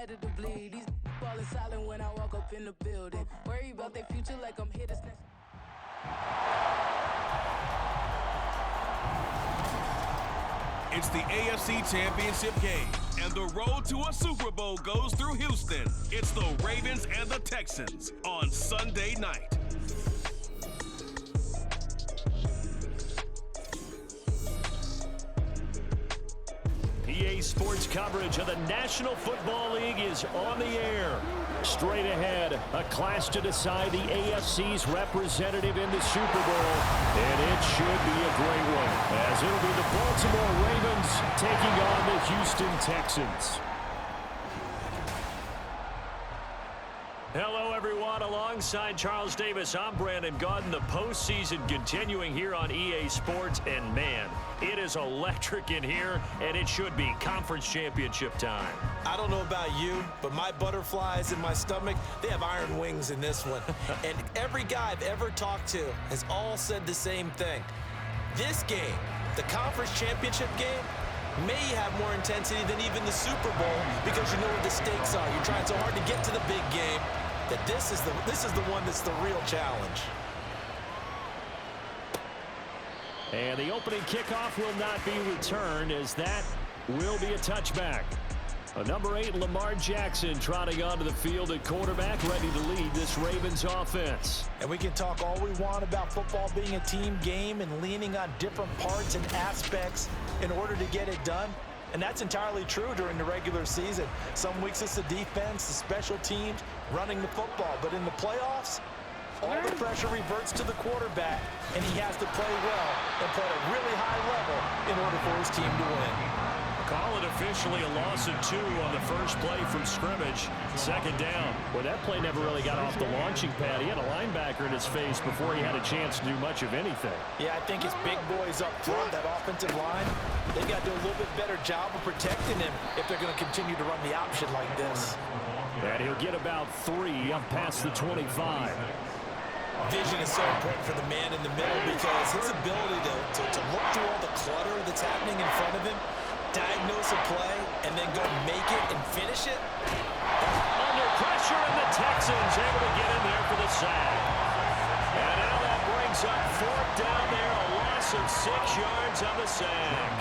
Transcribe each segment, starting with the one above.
competitively. These falling silent when I walk up in the building. Worry about their future like I'm here to snatch. It's the AFC Championship game, and the road to a Super Bowl goes through Houston. It's the Ravens and the Texans on Sunday night. EA Sports coverage of the National Football League is on the air. Straight ahead, a clash to decide the AFC's representative in the Super Bowl. And it should be a great one, as it'll be the Baltimore Ravens taking on the Houston Texans. Hello, everyone. Alongside Charles Davis, I'm Brandon Gaudin. The postseason continuing here on EA Sports. And, man, it is electric in here, and it should be conference championship time. I don't know about you, but my butterflies in my stomach, they have iron wings in this one. And every guy I've ever talked to has all said the same thing. This game, the conference championship game, may have more intensity than even the Super Bowl because you know what the stakes are. You're trying so hard to get to the big game that this is the one that's the real challenge. And the opening kickoff will not be returned, as that will be a touchback. Number 8, Lamar Jackson, trotting onto the field at quarterback, ready to lead this Ravens offense. And we can talk all we want about football being a team game and leaning on different parts and aspects in order to get it done. And that's entirely true during the regular season. Some weeks it's the defense, the special teams, running the football. But in the playoffs, all the pressure reverts to the quarterback, and he has to play well and play at a really high level in order for his team to win. Call it officially a loss of 2 on the first play from scrimmage. Second down. Well, that play never really got off the launching pad. He had a linebacker in his face before he had a chance to do much of anything. Yeah, I think his big boys up front, that offensive line, they got to do a little bit better job of protecting him if they're going to continue to run the option like this. And he'll get about 3 up past the 25. Vision is so important for the man in the middle because his ability to look through all the clutter that's happening in front of him, diagnose a play, and then go make it and finish it. Under pressure, and the Texans able to get in there for the sack. And now that brings up 4th down there, a loss of 6 yards on the sack.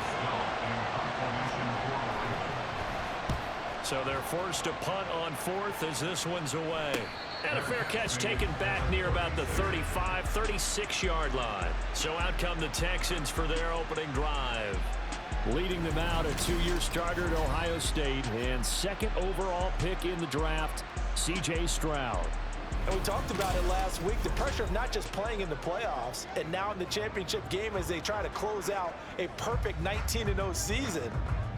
So they're forced to punt on 4th as this one's away. And a fair catch taken back near about the 35, 36-yard line. So out come the Texans for their opening drive. Leading them out, a 2-year starter at Ohio State and 2nd overall pick in the draft, C.J. Stroud. And we talked about it last week, the pressure of not just playing in the playoffs and now in the championship game as they try to close out a perfect 19-0 season.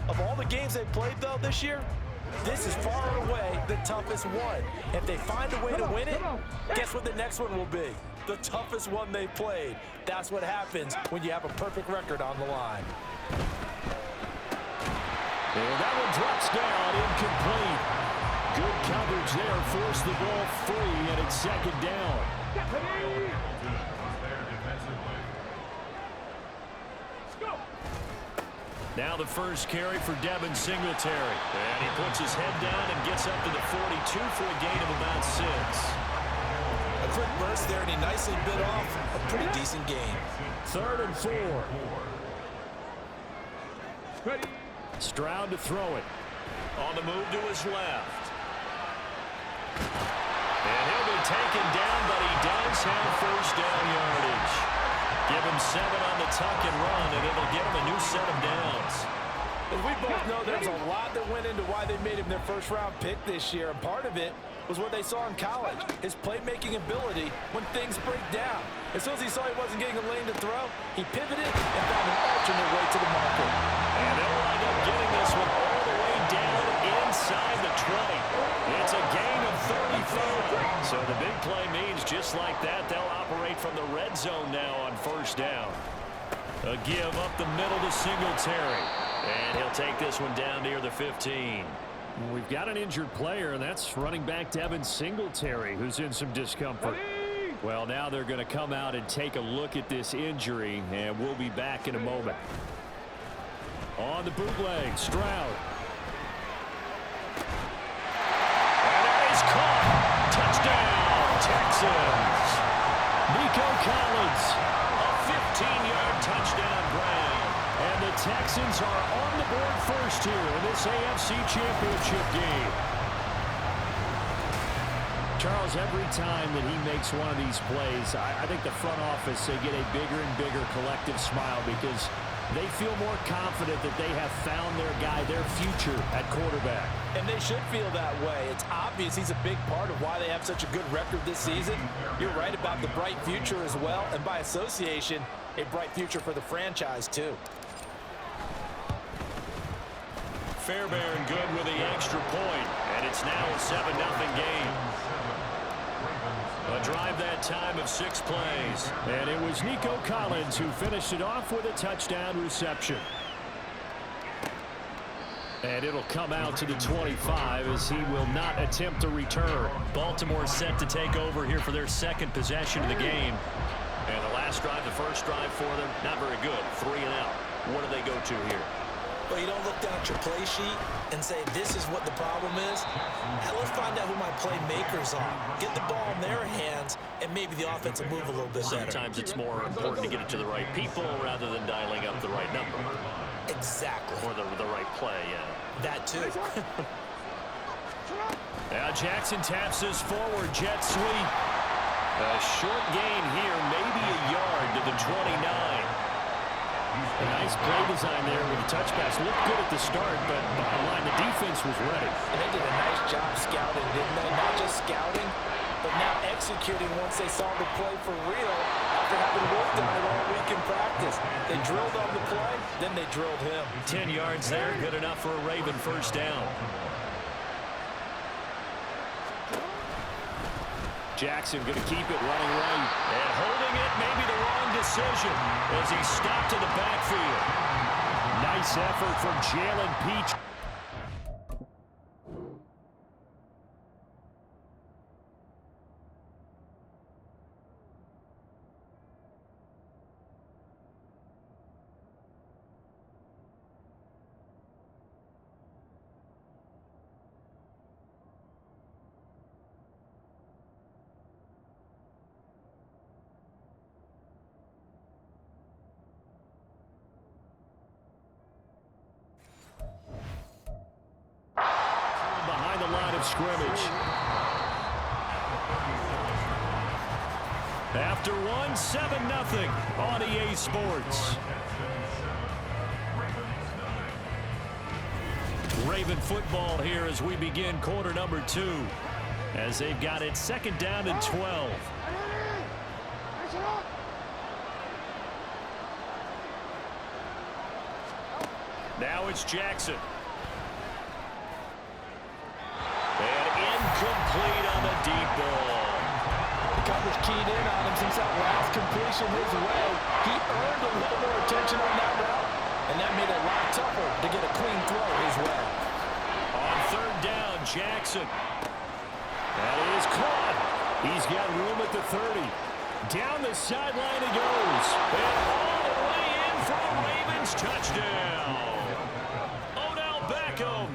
Of all the games they played, though, this year, this is far and away the toughest one. If they find a way to win it, guess what the next one will be? The toughest one they played. That's what happens when you have a perfect record on the line. And that one drops down, incomplete. Good coverage there, forced the ball free, and it's 2nd down. Now the first carry for Devin Singletary. And he puts his head down and gets up to the 42 for a gain of about 6. A quick burst there, and he nicely bit off a pretty decent gain. 3rd and 4. Stroud to throw it. On the move to his left. And he'll be taken down, but he does have first down yardage. Give him 7 on the tuck and run, and it'll give him a new set of downs. As we both know, there's a lot that went into why they made him their first-round pick this year, and part of it was what they saw in college, his playmaking ability when things break down. As soon as he saw he wasn't getting a lane to throw, he pivoted and found an alternate way to the market. And they'll wind up getting this one all the way down inside the 20. It's a gain of 35. So the big play means just like that, they'll operate from the red zone now on first down. A give up the middle to Singletary. And he'll take this one down near the 15. We've got an injured player, and that's running back Devin Singletary, who's in some discomfort. Well, now they're going to come out and take a look at this injury, and we'll be back in a moment. On the bootleg, Stroud. Texans. Nico Collins, a 15-yard touchdown grab. And the Texans are on the board first here in this AFC Championship game. Charles, every time that he makes one of these plays, I think the front office, they get a bigger and bigger collective smile because they feel more confident that they have found their guy, their future at quarterback. And they should feel that way. It's obvious he's a big part of why they have such a good record this season. You're right about the bright future as well, and by association, a bright future for the franchise too. Fairbairn good with the extra point, and it's now a 7-0 game. A drive that time of 6 plays. And it was Nico Collins who finished it off with a touchdown reception. And it'll come out to the 25 as he will not attempt a return. Baltimore set to take over here for their second possession of the game. And the last drive, the first drive for them, not very good. 3 and out. What do they go to here? Well, you don't look down at your play sheet and say, this is what the problem is. Now let's find out who my playmakers are. Get the ball in their hands, and maybe the offense will move a little bit better. Sometimes it's more important to get it to the right people rather than dialing up the right number. Exactly. Or the right play, yeah. That too. Now Jackson taps this forward, jet sweep. A short gain here, maybe a yard to the 29. A nice play design there with the touch pass. Looked good at the start, but bottom line, the defense was ready. And they did a nice job scouting, didn't they? Not just scouting, but now executing once they saw the play for real after having worked on it all week in practice. They drilled on the play, then they drilled him. 10 yards there, good enough for a Raven first down. Jackson going to keep it running right. And holding it, maybe the wrong decision as he stopped in the backfield. Nice effort from Jalen Peach. Scrimmage. After one, 7-0 on EA Sports. Raven football here as we begin quarter number 2. As they've got it second down and 12. Now it's Jackson. Complete on the deep ball. The coverage keyed in on him since that last completion his way. He earned a little more attention on that route, and that made it a lot tougher to get a clean throw his way. On third down, Jackson. That is caught. He's got room at the 30. Down the sideline he goes. And all the way in for a Ravens touchdown. Odell Beckham,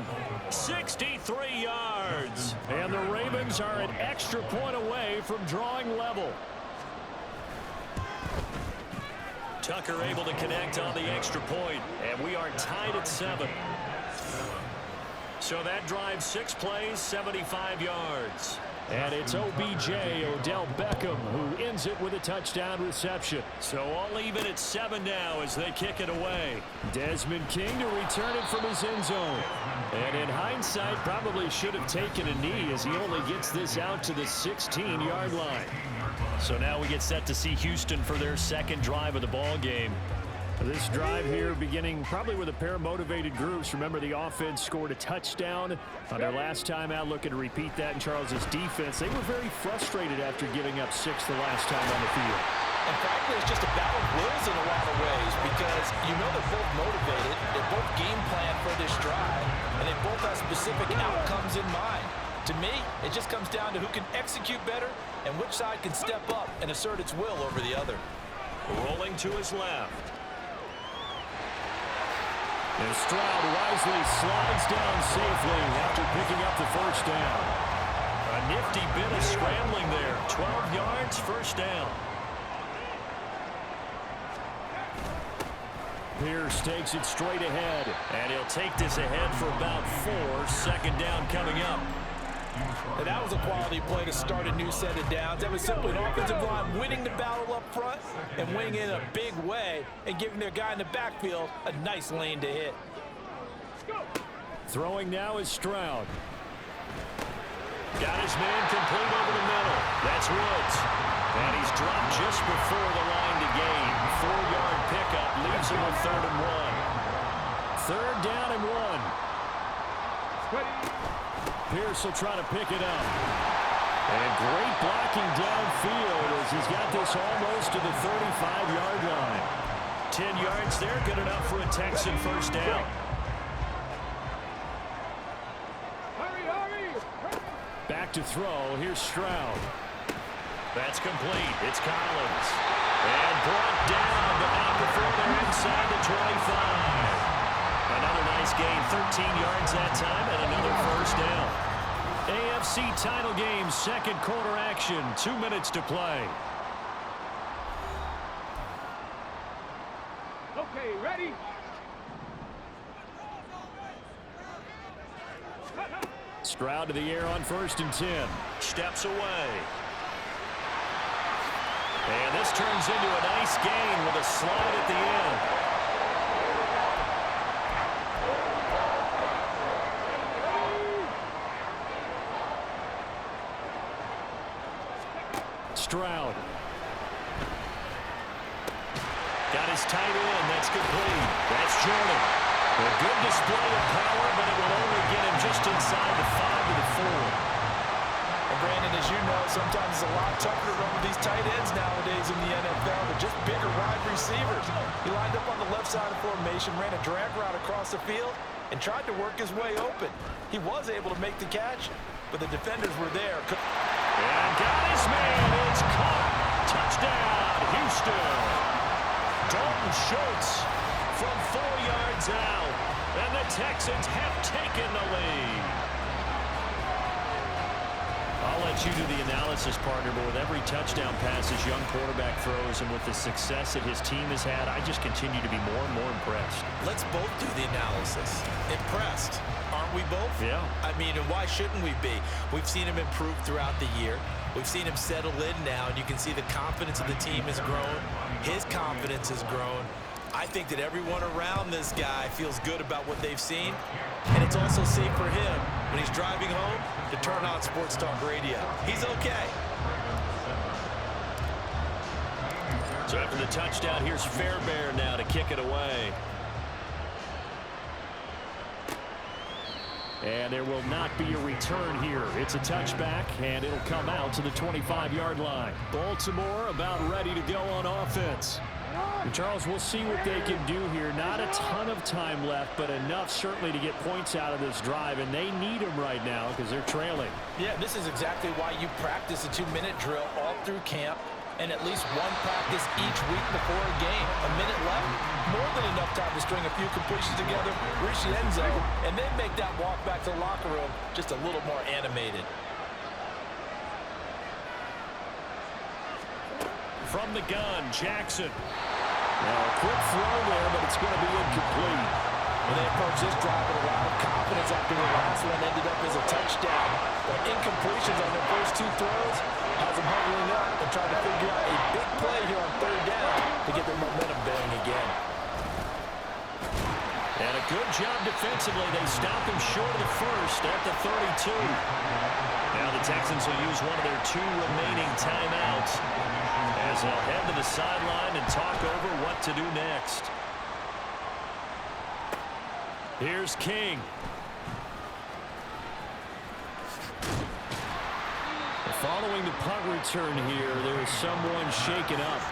63 yards. And the Ravens are an extra point away from drawing level. Tucker able to connect on the extra point, and we are tied at 7. So that drives 6 plays, 75 yards. And it's OBJ, Odell Beckham, who ends it with a touchdown reception. So all even at 7 now as they kick it away. Desmond King to return it from his end zone. And in hindsight, probably should have taken a knee as he only gets this out to the 16-yard line. So now we get set to see Houston for their second drive of the ball game. This drive here beginning probably with a pair of motivated groups. Remember, the offense scored a touchdown on their last time out. Looking to repeat that in Charles's defense. They were very frustrated after giving up 6 the last time on the field. And frankly, it's just a battle of wills in a lot of ways because you know they're both motivated. They're both game planned for this drive, and they both have specific outcomes in mind. To me, it just comes down to who can execute better and which side can step up and assert its will over the other. Rolling to his left. And Stroud wisely slides down safely after picking up the first down. A nifty bit of scrambling there. 12 yards, first down. Pierce takes it straight ahead, and he'll take this ahead for about 4. Second down coming up. And that was a quality play to start a new set of downs. That was simply an offensive line winning the battle up front and winning it in a big way and giving their guy in the backfield a nice lane to hit. Throwing now is Stroud. Got his man complete over the middle. That's Woods. And he's dropped just before the line to gain. 4-yard pickup leaves him with 3rd and 1. 3rd down and 1. Pierce will try to pick it up. And great blocking downfield as he's got this almost to the 35-yard line. 10 yards there, good enough for a Texan first down. Back to throw. Here's Stroud. That's complete. It's Collins. And brought down, but not before they're inside the 25. Another nice gain. 13 yards that time, and another first down. AFC title game, second quarter action. 2 minutes to play. Okay, ready? Stroud to the air on 1st and 10. Steps away. And this turns into a nice gain with a slide at the end. Stroud. Got his tight end. That's complete. That's Jordan. A good display of power, but it will only get him just inside the 5 to the 4. And Brandon, as you know, sometimes it's a lot tougher to run with these tight ends nowadays in the NFL. They're just bigger wide receivers. He lined up on the left side of formation, ran a drag route across the field, and tried to work his way open. He was able to make the catch, but the defenders were there. And got his man. It's caught. Touchdown, Houston. Dalton Schultz from 4 yards out. And the Texans have taken the lead. I'll let you do the analysis, partner, but with every touchdown pass his young quarterback throws and with the success that his team has had, I just continue to be more and more impressed. Let's both do the analysis. Impressed. Aren't we both? Yeah. I mean, and why shouldn't we be? We've seen him improve throughout the year. We've seen him settle in now, and you can see the confidence of the team has grown. His confidence has grown. I think that everyone around this guy feels good about what they've seen, and it's also safe for him when he's driving home to turn on Sports Talk Radio. He's okay. So after the touchdown, here's Fairbairn now to kick it away. And there will not be a return here. It's a touchback, and it'll come out to the 25-yard line. Baltimore about ready to go on offense. And Charles, we'll see what they can do here. Not a ton of time left, but enough certainly to get points out of this drive, and they need them right now because they're trailing. Yeah, this is exactly why you practice a 2-minute drill all through camp and at least one practice each week before a game. A minute left, more than enough time to string a few completions together, reach the end zone, and then make that walk back to the locker room just a little more animated. From the gun, Jackson. Now a quick throw there, but it's going to be incomplete. Well, they approached this drive with a lot of confidence after the last one ended up as a touchdown. But incompletions on their first 2 throws has them huddling up and trying to figure out a big play here on 3rd down to get their momentum going again. And a good job defensively. They stopped him short of the first at the 32. Now the Texans will use one of their 2 remaining timeouts as they'll head to the sideline and talk over what to do next. Here's King. Following the punt return here, there is someone shaken up.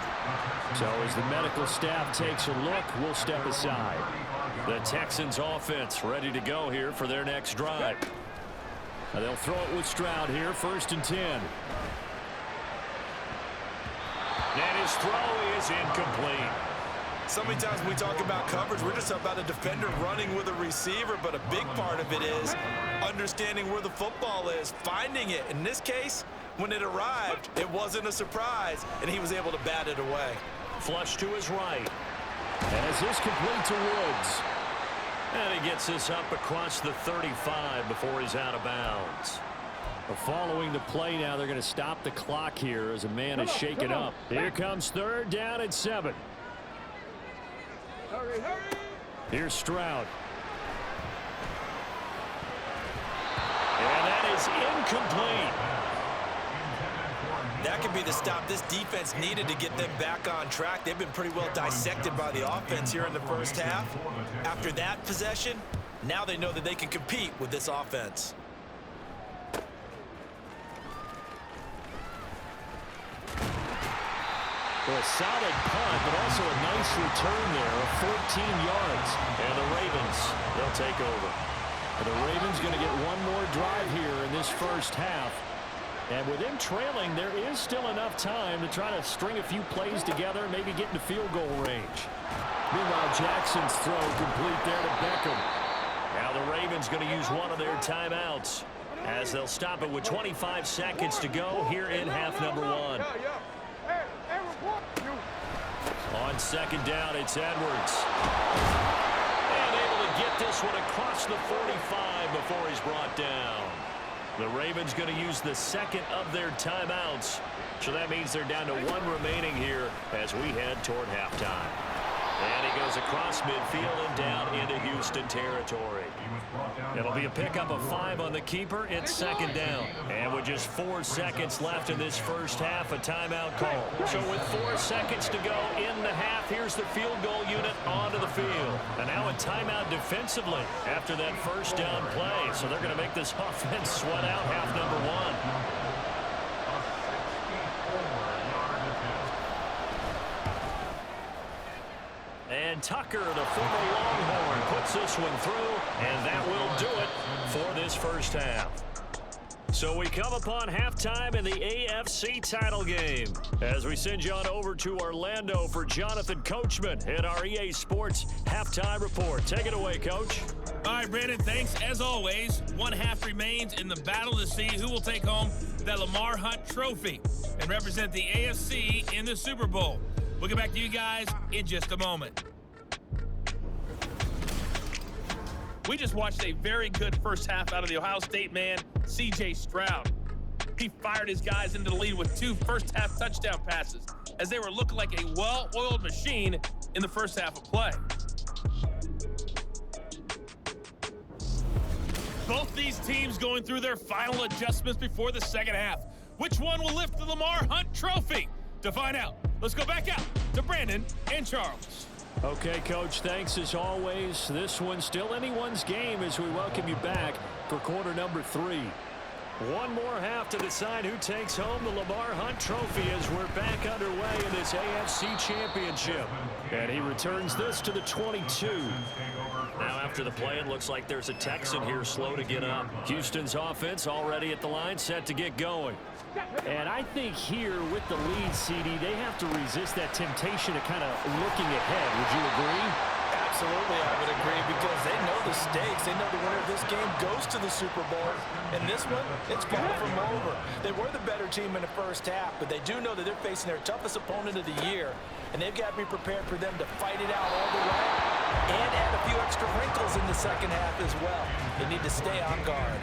So as the medical staff takes a look, we'll step aside. The Texans offense ready to go here for their next drive. Now they'll throw it with Stroud here, 1st and 10. And his throw is incomplete. So many times when we talk about coverage, we're just about a defender running with a receiver, but a big part of it is understanding where the football is, finding it. In this case, when it arrived, it wasn't a surprise, and he was able to bat it away. Flush to his right. As this complete to Woods. And he gets this up across the 35 before he's out of bounds. Following the play now, they're going to stop the clock here as a man is shaken up. Here comes third down and 7. Here's Stroud. And that is incomplete. That could be the stop this defense needed to get them back on track. They've been pretty well dissected by the offense here in the first half. After that possession, now they know that they can compete with this offense. A solid punt, but also a nice return there of 14 yards. And the Ravens, they'll take over. And the Ravens going to get one more drive here in this first half. And with them trailing, there is still enough time to try to string a few plays together, maybe get into field goal range. Meanwhile, Jackson's throw complete there to Beckham. Now the Ravens going to use one of their timeouts as they'll stop it with 25 seconds to go here in half number 1. On second down, it's Edwards. And able to get this one across the 45 before he's brought down. The Ravens going to use the second of their timeouts. So that means they're down to one remaining here as we head toward halftime. And he goes across midfield and down into Houston territory. It'll be a pickup of 5 on the keeper. It's second down. And with just 4 seconds left in this first half, a timeout call. So with 4 seconds to go in the half, here's the field goal unit onto the field. And now a timeout defensively after that first down play. So they're going to make this offense sweat out half number 1. And Tucker, the former Longhorn, puts this one through, and that will do it for this first half. So we come upon halftime in the AFC title game as we send you on over to Orlando for Jonathan Coachman in our EA Sports Halftime Report. Take it away, Coach. All right, Brandon, thanks. As always, one half remains in the battle to see who will take home the Lamar Hunt Trophy and represent the AFC in the Super Bowl. We'll get back to you guys in just a moment. We just watched a very good first half out of the Ohio State man, C.J. Stroud. He fired his guys into the lead with 2 first-half touchdown passes as they were looking like a well-oiled machine in the first half of play. Both these teams going through their final adjustments before the second half. Which one will lift the Lamar Hunt Trophy? To find out, let's go back out to Brandon and Charles. Okay, Coach, thanks as always. This one's still anyone's game as we welcome you back for quarter number 3. One more half to decide who takes home the Lamar Hunt Trophy as we're back underway in this AFC Championship. And he returns this to the 22. Now after the play, it looks like there's a Texan here slow to get up. Houston's offense already at the line, set to get going. And I think here with the lead, CD, they have to resist that temptation of kind of looking ahead. Would you agree? Absolutely, I would agree, because they know the stakes. They know the winner of this game goes to the Super Bowl. And this one, it's far from over. They were the better team in the first half, but they do know that they're facing their toughest opponent of the year. And they've got to be prepared for them to fight it out all the way and add a few extra wrinkles in the second half as well. They need to stay on guard.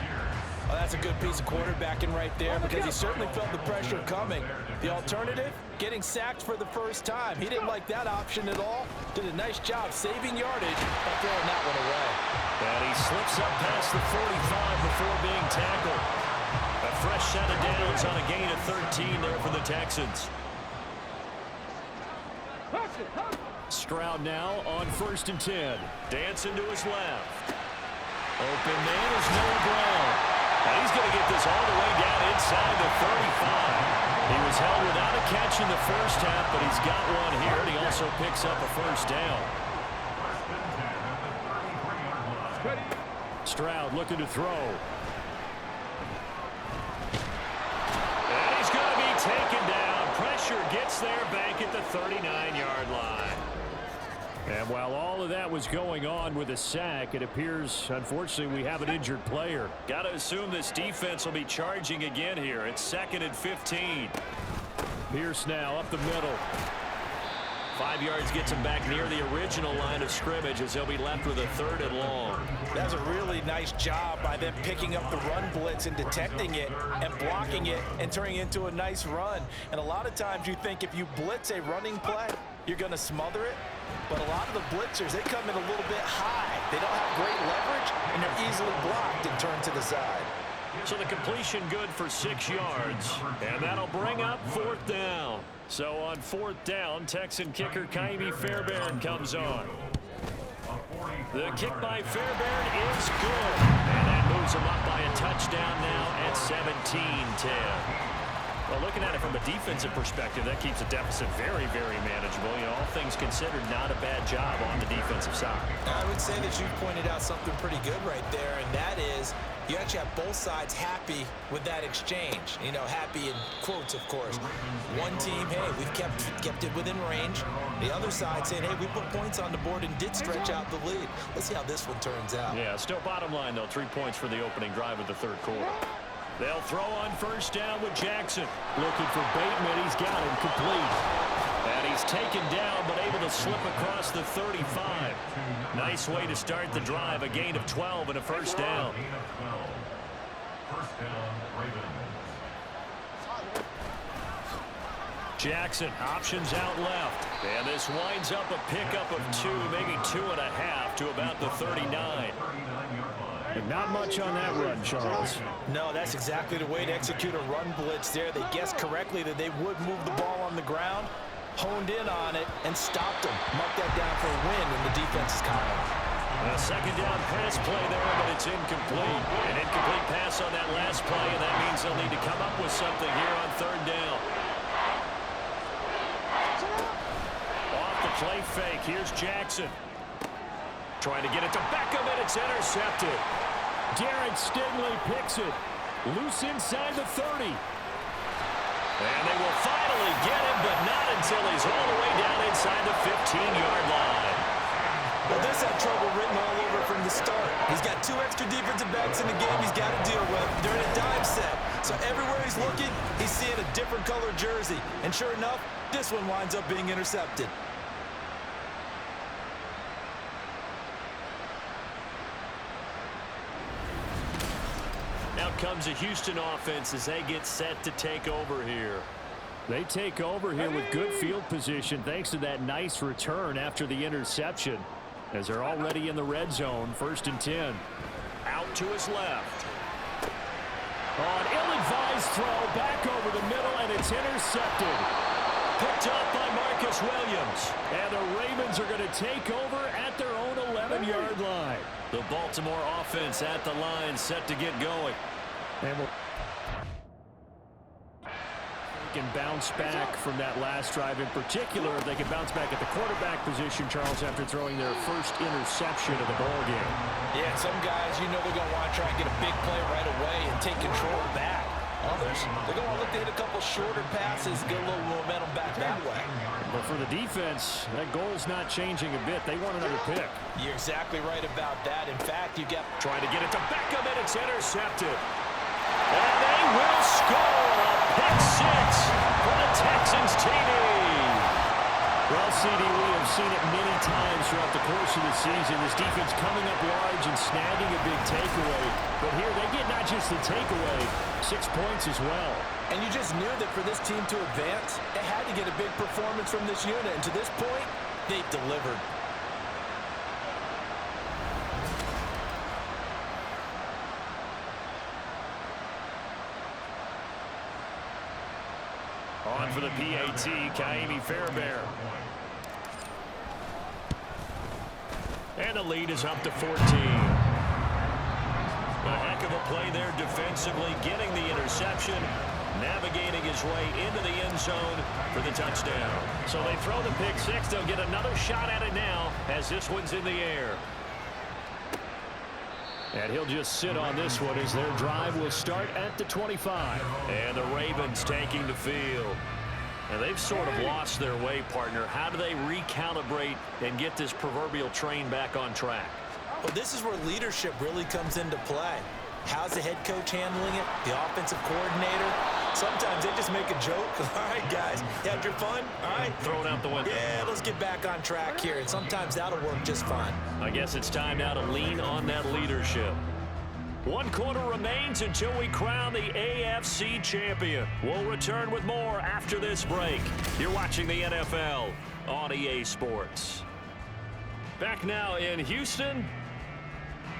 Well, that's a good piece of quarterbacking right there, because he certainly felt the pressure coming. The alternative, getting sacked for the first time. He didn't like that option at all. Did a nice job saving yardage by throwing that one away. And he slips up past the 45 before being tackled. A fresh set of downs on a gain of 13 there for the Texans. Stroud now on 1st and 10. Dancing to his left. Open man is Noah Brown. And he's going to get this all the way down inside the 35. He was held without a catch in the first half, but he's got one here, and he also picks up a first down. Stroud looking to throw. And he's going to be taken down. Pressure gets there back at the 39-yard line. And while all of that was going on with a sack, it appears, unfortunately, we have an injured player. Got to assume this defense will be charging again here. It's 2nd and 15. Pierce now up the middle. 5 yards gets him back near the original line of scrimmage as they'll be left with a 3rd and long. That's a really nice job by them picking up the run blitz and detecting it and blocking it and turning it into a nice run. And a lot of times you think if you blitz a running play, you're going to smother it. But a lot of the blitzers, they come in a little bit high. They don't have great leverage, and they're easily blocked and turned to the side. So the completion good for 6 yards, and that'll bring up 4th down. So on 4th down, Texan kicker Kaimi Fairbairn comes on. The kick by Fairbairn is good, and that moves him up by a touchdown now at 17-10. Well, looking at it from a defensive perspective, that keeps the deficit very, very manageable. You know, all things considered, not a bad job on the defensive side. I would say that you pointed out something pretty good right there, and that is you actually have both sides happy with that exchange. You know, happy in quotes, of course. One team, hey, we've kept it within range. The other side saying, hey, we put points on the board and did stretch out the lead. Let's see how this one turns out. Yeah, still bottom line, though, 3 points for the opening drive of the 3rd quarter. They'll throw on 1st down with Jackson. Looking for Bateman. He's got him complete. And he's taken down, but able to slip across the 35. Nice way to start the drive. A gain of 12 and a 1st down. Jackson options out left. And this winds up a pickup of 2, maybe 2.5 to about the 39. And not much on that run, Charles. No, that's exactly the way to execute a run blitz there. They guessed correctly that they would move the ball on the ground, honed in on it, and stopped them. Mark that down for a win in the defense's column. A 2nd down pass play there, but it's incomplete. An incomplete pass on that last play, and that means they'll need to come up with something here on 3rd down. Off the play fake, here's Jackson. Trying to get it to Beckham, and it's intercepted. Derek Stingley picks it. Loose inside the 30. And they will finally get him, but not until he's all the way down inside the 15-yard line. Well, this had trouble written all over from the start. He's got 2 extra defensive backs in the game he's got to deal with during a dime set. So everywhere he's looking, he's seeing a different color jersey. And sure enough, this one winds up being intercepted. Out comes a Houston offense as they get set to take over here. They take over here with good field position thanks to that nice return after the interception, as they're already in the red zone. 1st and 10. Out to his left. On ill-advised throw back over the middle, and it's intercepted. Picked up by Marcus Williams. And the Ravens are going to take over at their own 11-yard line. The Baltimore offense at the line, set to get going. And we'll can bounce back from that last drive. In particular, they can bounce back at the quarterback position, Charles, after throwing their first interception of the ball game. Yeah, some guys, you know they're going to want to try and get a big play right away and take control back. Others, they're going to look to hit a couple shorter passes, get a little momentum back that way. But for the defense, that goal's not changing a bit. They want another pick. You're exactly right about that. In fact, you got trying to get it to Beckham, and it's intercepted. And they will score a pick 6 for the Texans TD. Well, CD, we have seen it many times throughout the course of the season. This defense coming up large and snagging a big takeaway. But here they get not just the takeaway, 6 points as well. And you just knew that for this team to advance, they had to get a big performance from this unit. And to this point, they've delivered. On for the PAT, Kaimi Fairbairn. And the lead is up to 14. A heck of a play there defensively, getting the interception, navigating his way into the end zone for the touchdown. So they throw the pick 6. They'll get another shot at it now as this one's in the air. And he'll just sit on this one as their drive will start at the 25. And the Ravens taking the field. Now, they've sort of lost their way, partner. How do they recalibrate and get this proverbial train back on track? Well, this is where leadership really comes into play. How's the head coach handling it? The offensive coordinator? Sometimes they just make a joke. All right, guys, you had your fun? All right. Throw it out the window. Yeah, let's get back on track here. And sometimes that'll work just fine. I guess it's time now to lean on that leadership. 1 quarter remains until we crown the AFC champion. We'll return with more after this break. You're watching the NFL on EA Sports. Back now in Houston.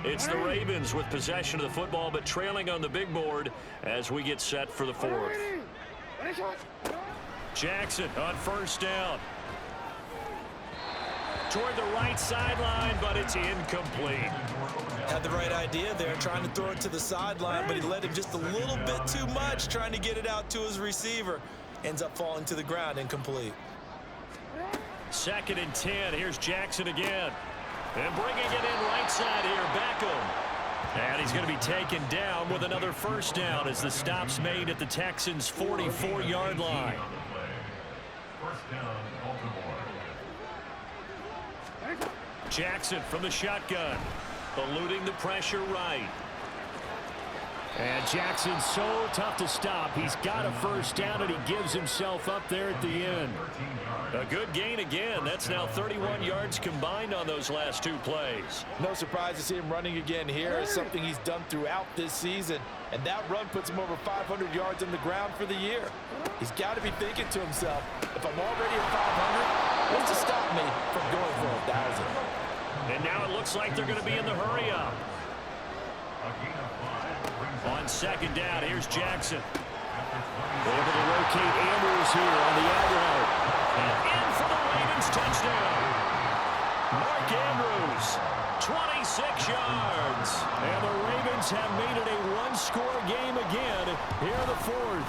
It's the Ravens with possession of the football, but trailing on the big board as we get set for the fourth. Jackson on first down. Toward the right sideline, but it's incomplete. Had the right idea there, trying to throw it to the sideline, but he led him just a little bit too much, trying to get it out to his receiver. Ends up falling to the ground, incomplete. 2nd and 10. Here's Jackson again. And bringing it in right side here, Beckham. And he's going to be taken down with another first down as the stop's made at the Texans' 44-yard line. Jackson from the shotgun, eluding the pressure right. And Jackson's so tough to stop. He's got a first down, and he gives himself up there at the end. A good gain again. That's now 31 yards combined on those last 2 plays. No surprise to see him running again here. It's something he's done throughout this season. And that run puts him over 500 yards on the ground for the year. He's got to be thinking to himself, if I'm already at 500, what's to stop me from going for 1,000? And now it looks like they're going to be in the hurry-up. On 2nd down, here's Jackson. Able to locate Andrews here on the outright. And in for the Ravens touchdown. Mark Andrews, 26 yards. And the Ravens have made it a 1-score game again here in the 4th.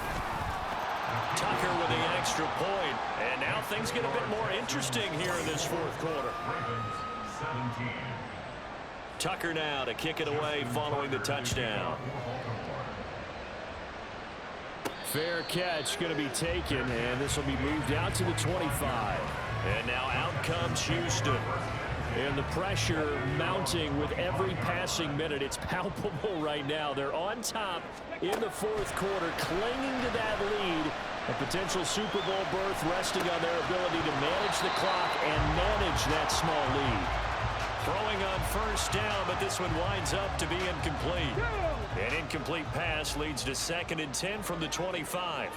Tucker with the extra point. And now things get a bit more interesting here in this 4th quarter. Tucker now to kick it away following the touchdown. Fair catch going to be taken, and this will be moved out to the 25. And now out comes Houston. And the pressure mounting with every passing minute. It's palpable right now. They're on top in the 4th quarter, clinging to that lead. A potential Super Bowl berth resting on their ability to manage the clock and manage that small lead. Throwing on first down, but this one winds up to be incomplete. An incomplete pass leads to 2nd and 10 from the 25.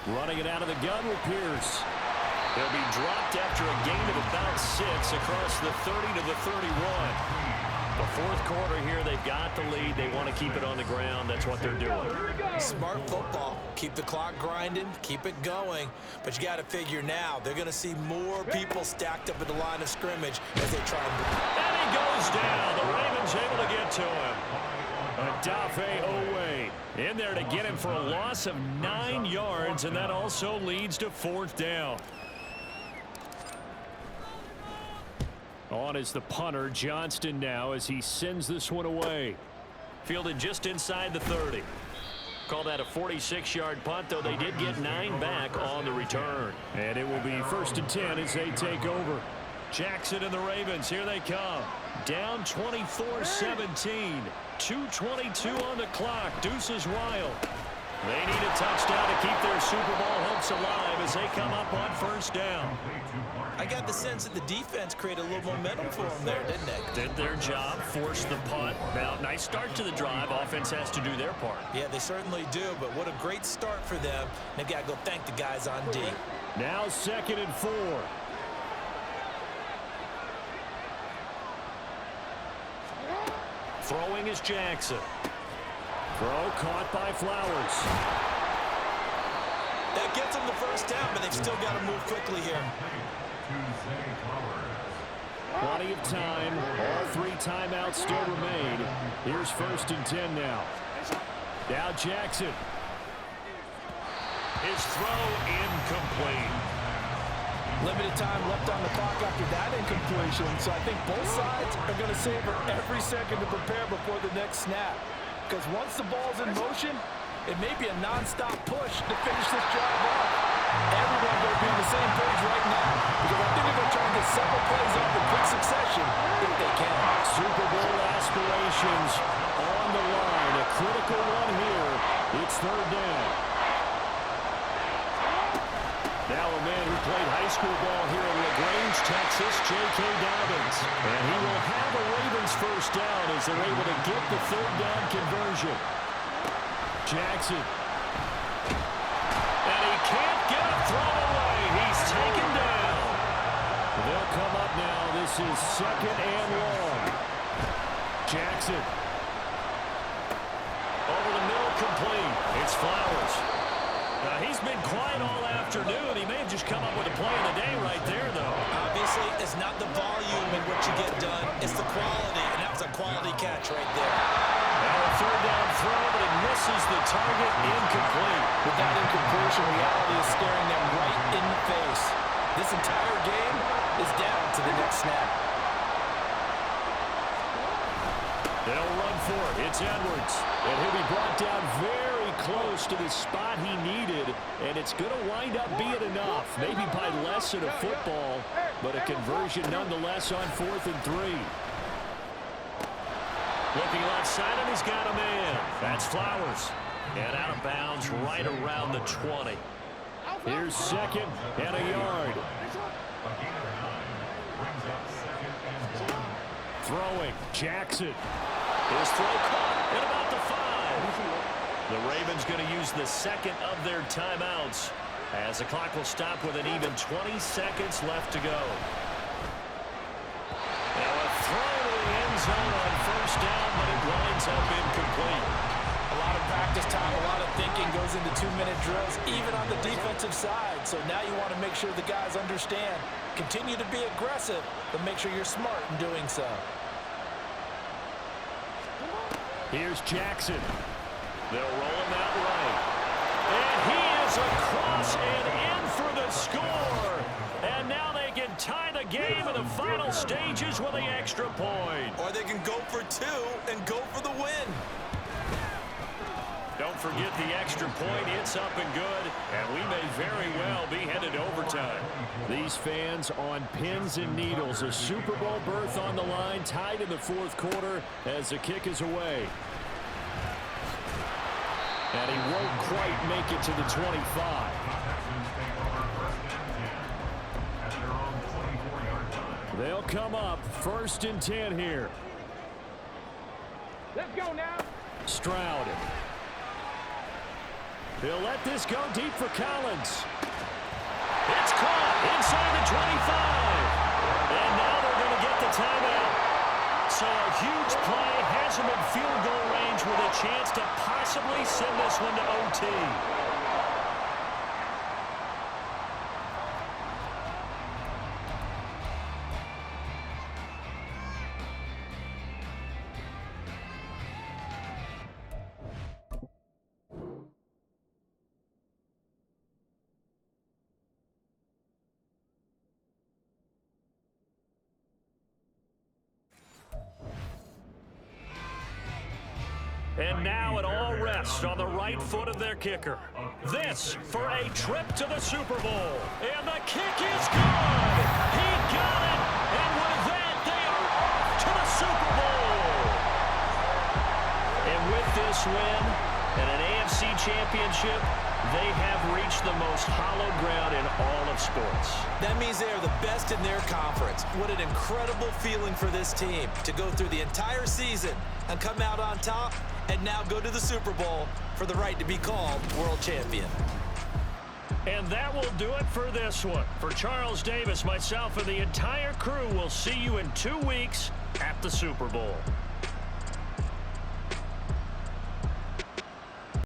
Running it out of the gun with Pierce. They'll be dropped after a gain of about 6 across the 30 to the 31. The 4th quarter here, they've got the lead. They want to keep it on the ground. That's what they're doing. Smart football. Keep the clock grinding. Keep it going. But you got to figure now, they're going to see more people stacked up at the line of scrimmage as they try and he goes down. The Ravens able to get to him. Adafe Owe in there to get him for a loss of 9 yards, and that also leads to 4th down. On is the punter, Johnston, now as he sends this one away. Fielded just inside the 30. Call that a 46-yard punt, though they did get 9 back on the return. And it will be 1st and 10 as they take over. Jackson and the Ravens, here they come. Down 24-17. 2:22 on the clock. Deuces wild. They need a touchdown to keep their Super Bowl hopes alive as they come up on 1st down. I got the sense that the defense created a little momentum for them there, didn't they? Did their job, forced the punt. Now, nice start to the drive. Offense has to do their part. Yeah, they certainly do, but what a great start for them. They've got to go thank the guys on D. Now 2nd and 4. Throwing is Jackson. Throw caught by Flowers. That gets them the first down, but they've still got to move quickly here. Plenty of time. All 3 timeouts still remain. Here's 1st and 10 now. Now Jackson. His throw incomplete. Limited time left on the clock after that incompletion, so I think both sides are going to savor every second to prepare before the next snap. Because once the ball's in motion, It may be a non-stop push to finish this drive off. Everyone will be on the same page right now because I think they're going to try to get several plays off in quick succession if they can. Super Bowl aspirations on the line. A critical one here. It's third down. Now a man who played high school ball here in LaGrange, Texas, J.K. Dobbins. And he will have a Ravens first down as they're able to get the third down conversion. Jackson. And he can't get a throw away. He's taken down. They'll come up now. This is second and long. Jackson. Over the middle, complete. It's Flowers. Now, he's been quiet all afternoon. He may have just come up with a play of the day right there, though. Obviously, it's not the volume in what you get done. It's the quality, and that was a quality catch right there. Now a third down throw, but it misses the target. Incomplete. With that incompletion, reality is staring them right in the face. This entire game is down to the next snap. They'll run for it. It's Edwards. And he'll be brought down very close to the spot he needed. And it's going to wind up being enough. Maybe by less than a football, but a conversion nonetheless on 4th and 3. Looking left side, and he's got a man. That's Flowers. And out of bounds right around the 20. Here's second and a yard. Throwing, Jackson. His throw caught at about the 5. The Ravens going to use the second of their timeouts as the clock will stop with an even 20 seconds left to go. Now a throw to the end zone on first down, but it winds up incomplete. A lot of practice time, a lot of thinking goes into 2-minute drills, even on the defensive side. So now you want to make sure the guys understand. Continue to be aggressive, but make sure you're smart in doing so. Here's Jackson. They'll roll him out right. And he is across and in for the score. And now they can tie the game in the final stages with the extra point. Or they can go for 2 and go for the win. Don't forget the extra point. It's up and good. And we may very well be headed to overtime. These fans on pins and needles. A Super Bowl berth on the line, tied in the 4th quarter as the kick is away. And he won't quite make it to the 25. They'll come up 1st and 10 here. Let's go now. Stroud. He'll let this go deep for Collins. It's caught inside the 25. And now they're going to get the timeout. So a huge play has him in field goal range with a chance to possibly send this one to OT. And now it all rests on the right foot of their kicker. This for a trip to the Super Bowl. And the kick is good. He got it. And with that, they are off to the Super Bowl. And with this win and an AFC championship, they have reached the most hallowed ground in all of sports. That means they are the best in their conference. What an incredible feeling for this team to go through the entire season and come out on top and now go to the Super Bowl for the right to be called world champion. And that will do it for this one. For Charles Davis, myself, and the entire crew, we'll see you in 2 weeks at the Super Bowl.